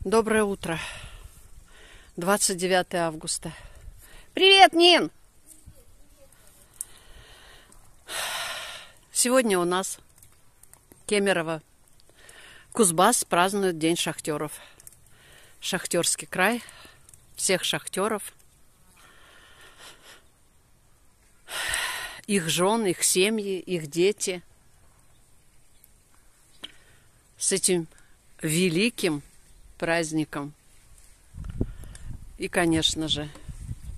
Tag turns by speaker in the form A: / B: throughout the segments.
A: Доброе утро. 29 августа. Привет, Нин! Сегодня у нас Кемерово. Кузбасс празднует День шахтеров. Шахтерский край. Всех шахтеров. Их жен, их семьи, их дети. С этим великим праздником. И, конечно же,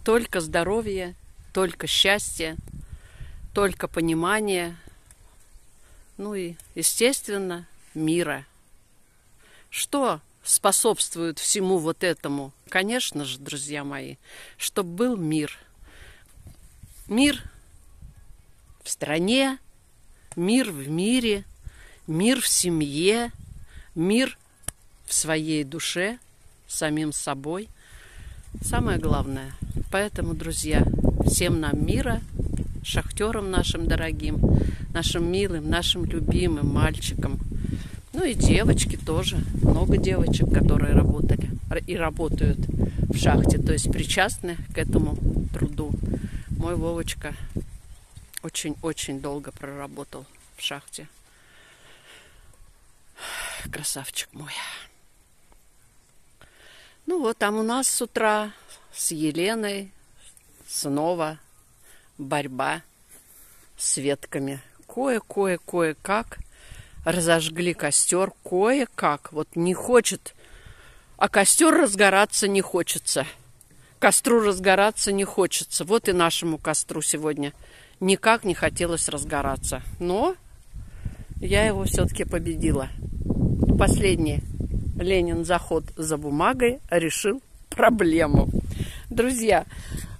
A: только здоровье, только счастье, только понимание, ну и, естественно, мира. Что способствует всему вот этому? Конечно же, друзья мои, чтобы был мир. Мир в стране, мир в мире, мир в семье, мир в своей душе, самим собой. Самое главное. Поэтому, друзья, всем нам мира, шахтерам нашим дорогим, нашим милым, нашим любимым мальчикам. Ну и девочки тоже. Много девочек, которые работали и работают в шахте, то есть причастны к этому труду. Мой Вовочка очень-очень долго проработал в шахте. Красавчик мой. Ну вот, там у нас с утра с Еленой снова борьба с ветками. Кое-как разожгли костер, кое-как. Вот не хочет, а костер разгораться не хочется. Костру разгораться не хочется. Вот и нашему костру сегодня никак не хотелось разгораться. Но я его все-таки победила. Последний Ленин заход за бумагой решил проблему. Друзья,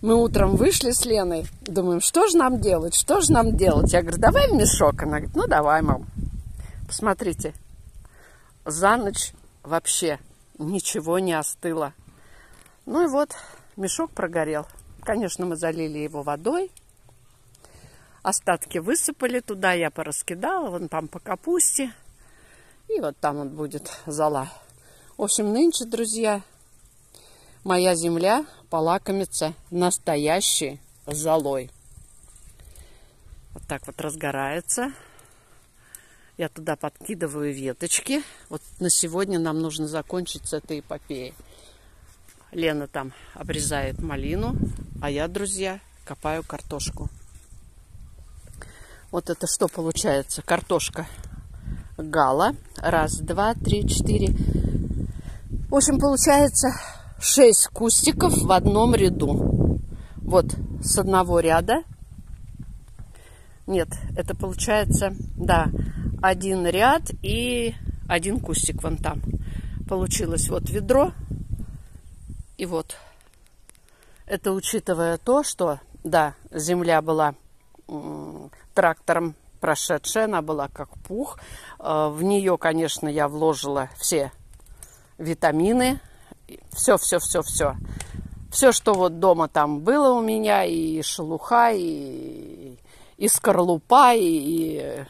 A: мы утром вышли с Леной, думаем, что же нам делать, что же нам делать? Я говорю, давай мешок. Она говорит, ну давай, мам. Посмотрите, за ночь вообще ничего не остыло. Ну и вот, мешок прогорел. Конечно, мы залили его водой. Остатки высыпали туда, я пораскидала, вон там по капусте. И вот там вот будет зола. В общем, нынче, друзья, моя земля полакомится настоящей золой. Вот так вот разгорается. Я туда подкидываю веточки. Вот на сегодня нам нужно закончить с этой эпопеей. Лена там обрезает малину, а я, друзья, копаю картошку. Вот это что получается? Картошка гала. Раз, два, три, четыре. В общем, получается 6 кустиков в одном ряду. Вот с одного ряда. Нет, это получается, да, один ряд и один кустик вон там. Получилось вот ведро. И вот. Это учитывая то, что, да, земля была трактором прошедшая, она была как пух. В нее, конечно, я вложила все витамины, все. Все, что вот дома там было у меня, и шелуха, и скорлупа, и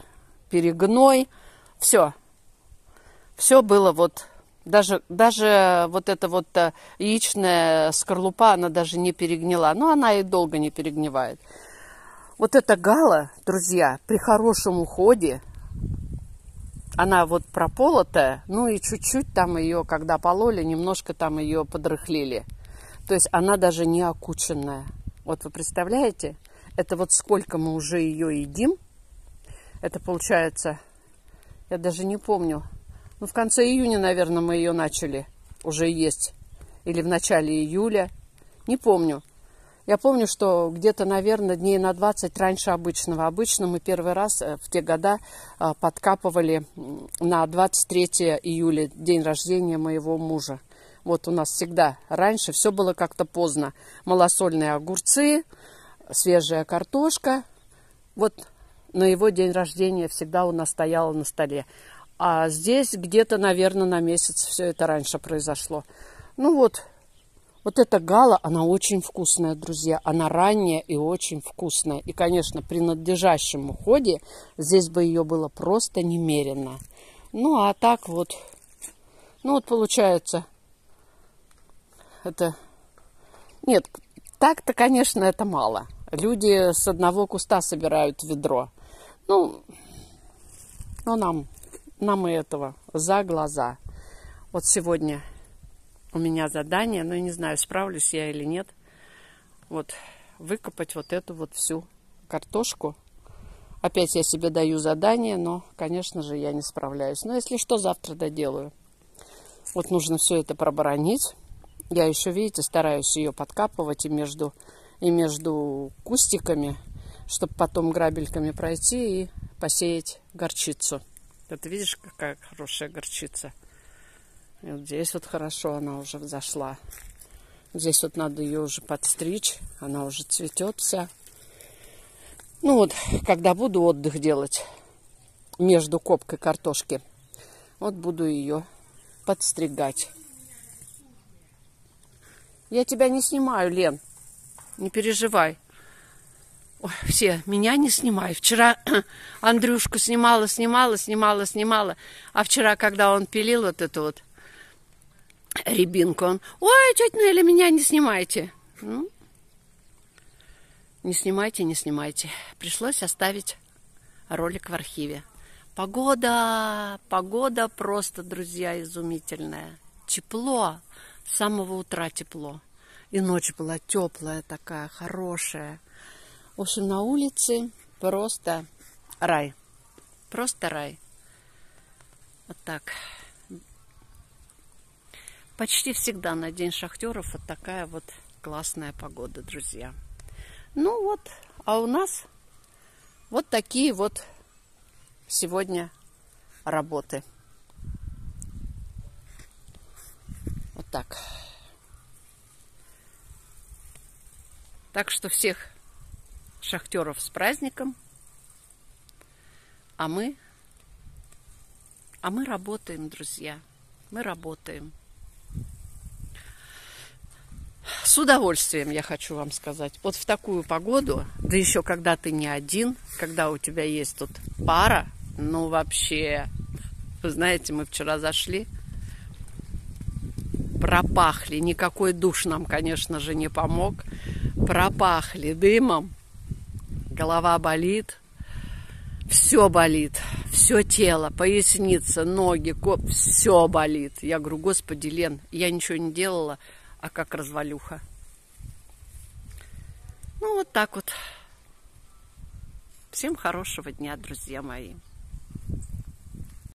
A: перегной, все было вот, даже вот эта вот яичная скорлупа, она даже не перегнила, но она и долго не перегнивает. Вот эта гала, друзья, при хорошем уходе, она вот прополотая, ну и чуть-чуть там ее, когда пололи, немножко там ее подрыхлили. То есть она даже не окученная. Вот вы представляете, это вот сколько мы уже ее едим. Это получается, я даже не помню, ну в конце июня, наверное, мы ее начали уже есть. Или в начале июля, не помню. Я помню, что где-то, наверное, дней на 20 раньше обычного. Обычно мы первый раз в те года подкапывали на 23 июля, день рождения моего мужа. Вот у нас всегда раньше все было как-то поздно. Малосольные огурцы, свежая картошка. Вот на его день рождения всегда у нас стояло на столе. А здесь где-то, наверное, на месяц все это раньше произошло. Ну вот. Вот эта гала, она очень вкусная, друзья. Она ранняя и очень вкусная. И, конечно, при надлежащем уходе здесь бы ее было просто немерено. Ну, а так вот. Ну, вот получается это... Нет, так-то, конечно, это мало. Люди с одного куста собирают ведро. Ну нам и этого за глаза. Вот сегодня у меня задание, но я не знаю, справлюсь я или нет. Вот выкопать вот эту вот всю картошку. Опять я себе даю задание, но, конечно же, я не справляюсь. Но если что, завтра доделаю. Вот нужно все это проборонить. Я еще, видите, стараюсь ее подкапывать и между кустиками, чтобы потом грабельками пройти и посеять горчицу. Это видишь, какая хорошая горчица. И вот здесь вот хорошо она уже взошла. Здесь вот надо ее уже подстричь. Она уже цветет вся. Ну вот, когда буду отдых делать между копкой картошки, вот буду ее подстригать. Я тебя не снимаю, Лен. Не переживай. Ой, все, меня не снимай. Вчера Андрюшку снимала. А вчера, когда он пилил вот эту вот рябинку, он: ой, тетя Неля, меня не снимайте. Ну, не снимайте. Пришлось оставить ролик в архиве. Погода просто, друзья, изумительная. Тепло, с самого утра тепло. И ночь была теплая такая, хорошая. В общем, на улице просто рай. Просто рай. Вот так. Почти всегда на День шахтеров вот такая вот классная погода, друзья. Ну вот, а у нас вот такие вот сегодня работы. Вот так. Так что всех шахтеров с праздником. А мы работаем, друзья. Мы работаем. С удовольствием, я хочу вам сказать. Вот в такую погоду, да еще когда ты не один, когда у тебя есть тут пара, ну вообще, вы знаете, мы вчера зашли, пропахли, никакой душ нам, конечно же, не помог, пропахли дымом, голова болит, все тело, поясница, ноги, все болит. Я говорю: Господи, Лен, я ничего не делала, а как развалюха. Ну, вот так вот. Всем хорошего дня, друзья мои.